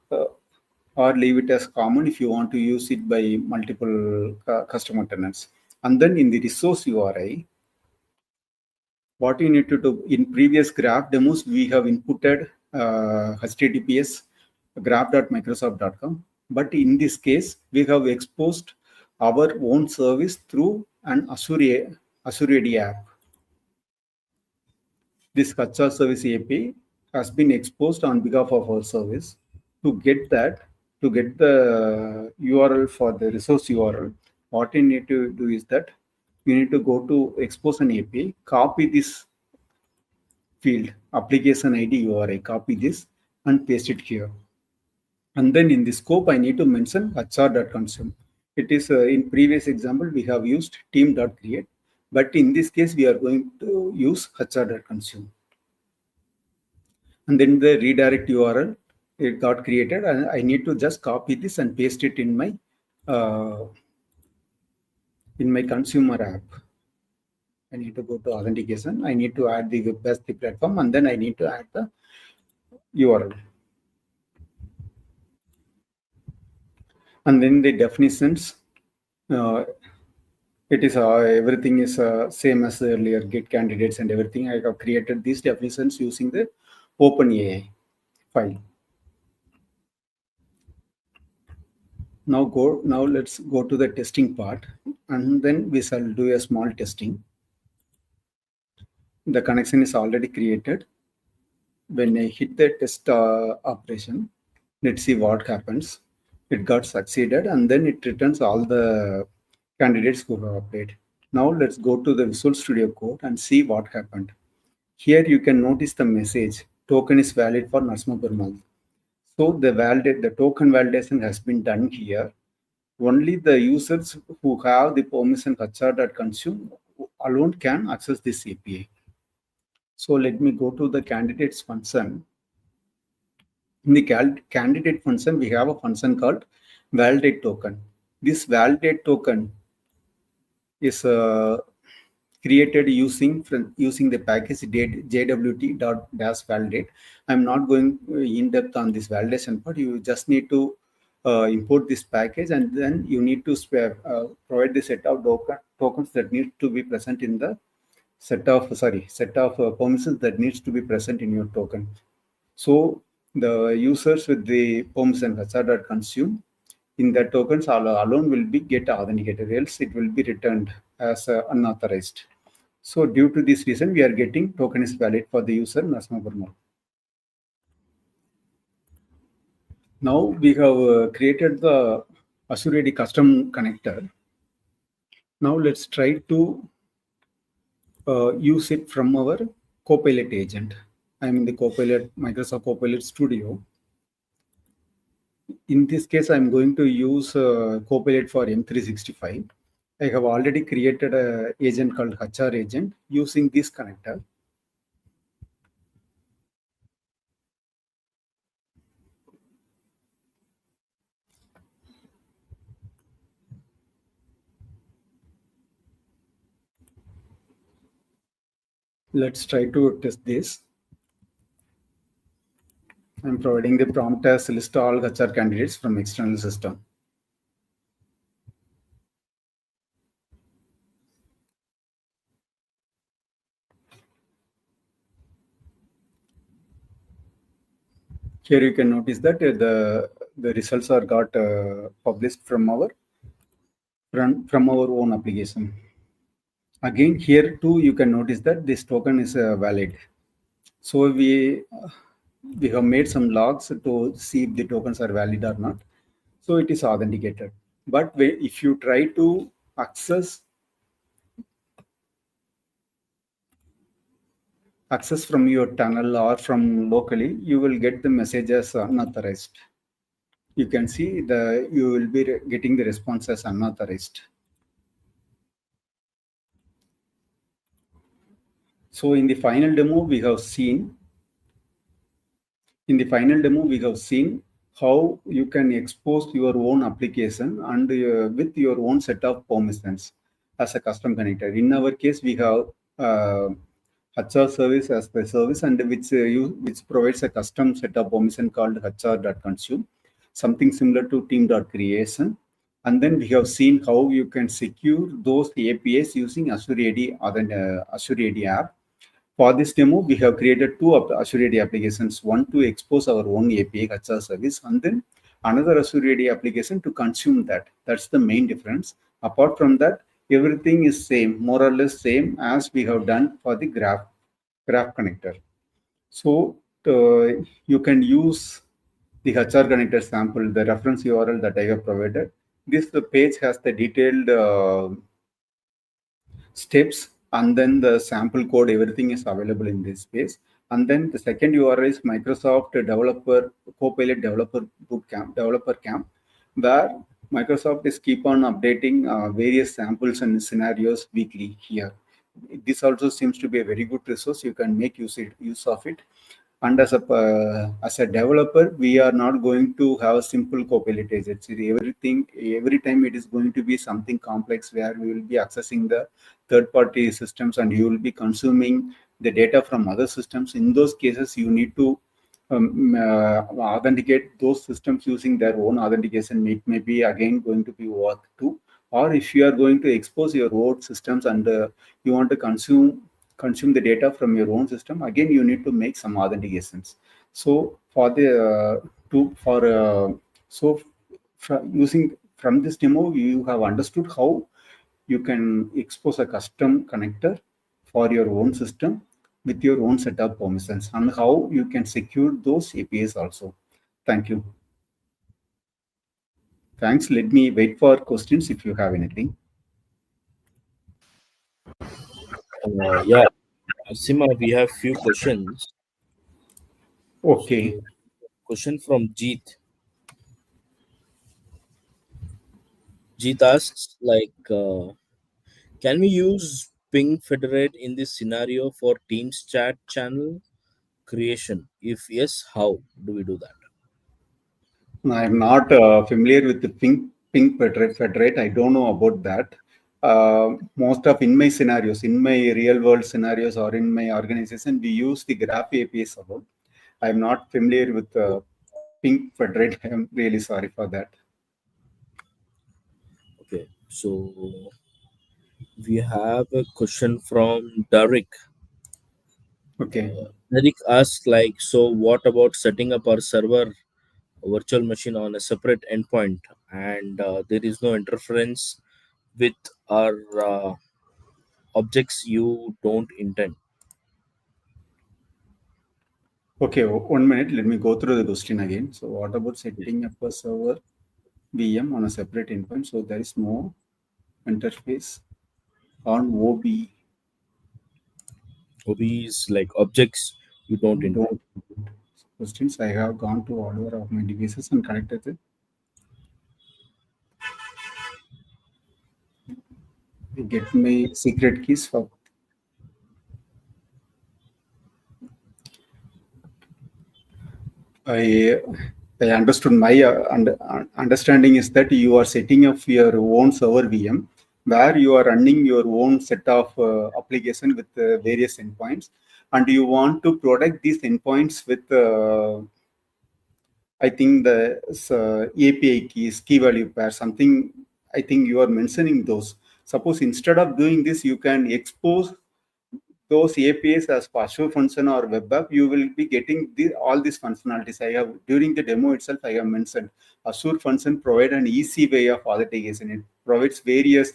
Or leave it as common if you want to use it by multiple customer tenants. And then in the resource URI, what you need to do in previous graph demos, we have inputted HTTPS graph.microsoft.com. But in this case, we have exposed our own service through an Azure AD app. This HR service API has been exposed on behalf of our service. To get the URL for the resource URL, what you need to do is that you need to go to expose an API, copy this field, application ID URI, copy this and paste it here. And then in the scope, I need to mention HR.consume. It is in previous example, we have used team.create, but in this case, we are going to use HR.consume. And then the redirect URL, it got created, and I need to just copy this and paste it in my consumer app. I need to go to authentication. I need to add the web-based platform, and then I need to add the URL. And then the definitions. It is everything is same as earlier, get candidates and everything. I have created these definitions using the OpenAI file. Now let's go to the testing part, and then we shall do a small testing. The connection is already created. When I hit the test operation, let's see what happens. It got succeeded, and then it returns all the candidates who have applied. Now let's go to the Visual Studio Code and see what happened. Here you can notice the message, token is valid for Narasima Perumal. So the token validation has been done here. Only the users who have the permission HR.consume alone can access this API. So let me go to the candidates function. In the candidate function, we have a function called validate token. This validate token is created using the package jwt.validate. I'm not going in depth on this validation part. You just need to import this package, and then you need to provide the set of tokens that need to be present in the set of permissions that needs to be present in your token. So the users with the permission HR.consume in that tokens alone will be get authenticated, else it will be returned as unauthorized. So due to this reason, we are getting token is valid for the user Narasima Perumal. Now we have created the Azure AD custom connector. Now let's try to use it from our Copilot agent. I'm in the Microsoft Copilot Studio. In this case, I'm going to use Copilot for M365. I have already created an agent called HR agent using this connector. Let's try to test this. I'm providing the prompt as list all HR candidates from external system. Here you can notice that the results are got published from our own application. Again, here too you can notice that this token is valid. So we have made some logs to see if the tokens are valid or not. So it is authenticated. But if you try to access from your tunnel or from locally, you will get the message as unauthorized. You can see you will be getting the response as unauthorized. So in the final demo, we have seen how you can expose your own application and with your own set of permissions as a custom connector. In our case, we have HR service as the service, and which provides a custom set of permission called HR.consume, something similar to team.creation. And then we have seen how you can secure those APIs using Azure AD app. For this demo, we have created two of the Azure AD applications, one to expose our own API HR service, and then another Azure AD application to consume that. That's the main difference. Apart from that, everything is same, more or less same as we have done for the graph connector. So you can use the HR connector sample, the reference URL that I have provided. The page has the detailed steps, and then the sample code, everything is available in this space. And then the second URL is Microsoft Copilot Developer Bootcamp, Developer Camp, where Microsoft is keep on updating various samples and scenarios weekly here. This also seems to be a very good resource. You can make use of it. And as a developer, we are not going to have a simple Copilot agent. Every time it is going to be something complex where we will be accessing the third-party systems and you will be consuming the data from other systems. In those cases, you need to authenticate those systems using their own authentication. It may be again going to be work too. Or if you are going to expose your own systems and you want to consume the data from your own system, again you need to make some authentications. So for the using from this demo, you have understood how you can expose a custom connector for your own system with your own set of permissions, and how you can secure those APIs also. Thank you. Thanks. Let me wait for questions if you have anything. Yeah, Sima, we have few questions. Okay. So, question from Jeet. Jeet asks, can we use Ping Federate in this scenario for Teams chat channel creation? If yes, how do we do that? I'm not familiar with the pink federate. I don't know about that. Most of in my scenarios, in my real world scenarios or in my organization, we use the graph APIs alone. I'm not familiar with pink federate. I'm really sorry for that. Okay, so we have a question from Derek. Okay. Derek asks, so what about setting up our server virtual machine on a separate endpoint and there is no interference with our objects you don't intend? Okay. 1 minute. Let me go through the question again. So, what about setting up a server VM on a separate endpoint? So, there is no interface on OB. OBs like objects you don't intend. Don't questions. I have gone to order of my devices and connected it. I get my secret keys for. I I understood my understanding is that you are setting up your own server VM where you are running your own set of application with various endpoints, and you want to protect these endpoints with I think the API keys, key value pair, something. I think you are mentioning those. Suppose instead of doing this, you can expose those APIs as passive function or web app, you will be getting all these functionalities. I have during the demo itself, I have mentioned Azure function provide an easy way of authentication. It provides various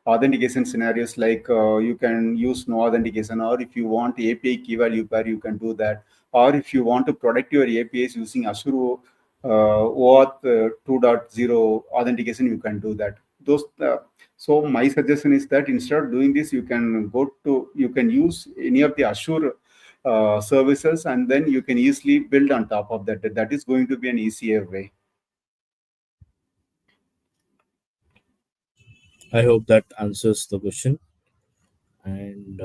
authentication scenarios like you can use no authentication, or if you want API key value pair, you can do that. Or if you want to protect your APIs using Azure OAuth 2.0 authentication, you can do that. Those so my suggestion is that instead of doing this, you can use any of the Azure services, and then you can easily build on top of that. That is going to be an easier way. I hope that answers the question. And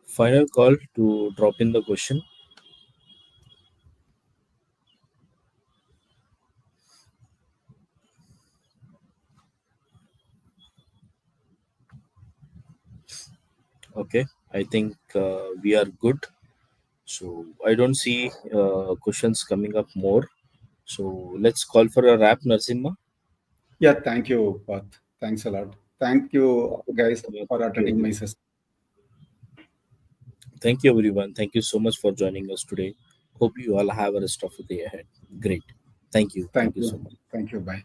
final call to drop in the question. Okay, I think we are good. So I don't see questions coming up more. So let's call for a wrap, Narsimha. Yeah, thank you, Path. Thanks a lot. Thank you, guys, for Thank you, attending my everyone. session. Thank you, everyone. Thank you so much for joining us today. Hope you all have a rest of the day ahead. Great. Thank you. Thank Thank you so you. much. Thank you. Bye.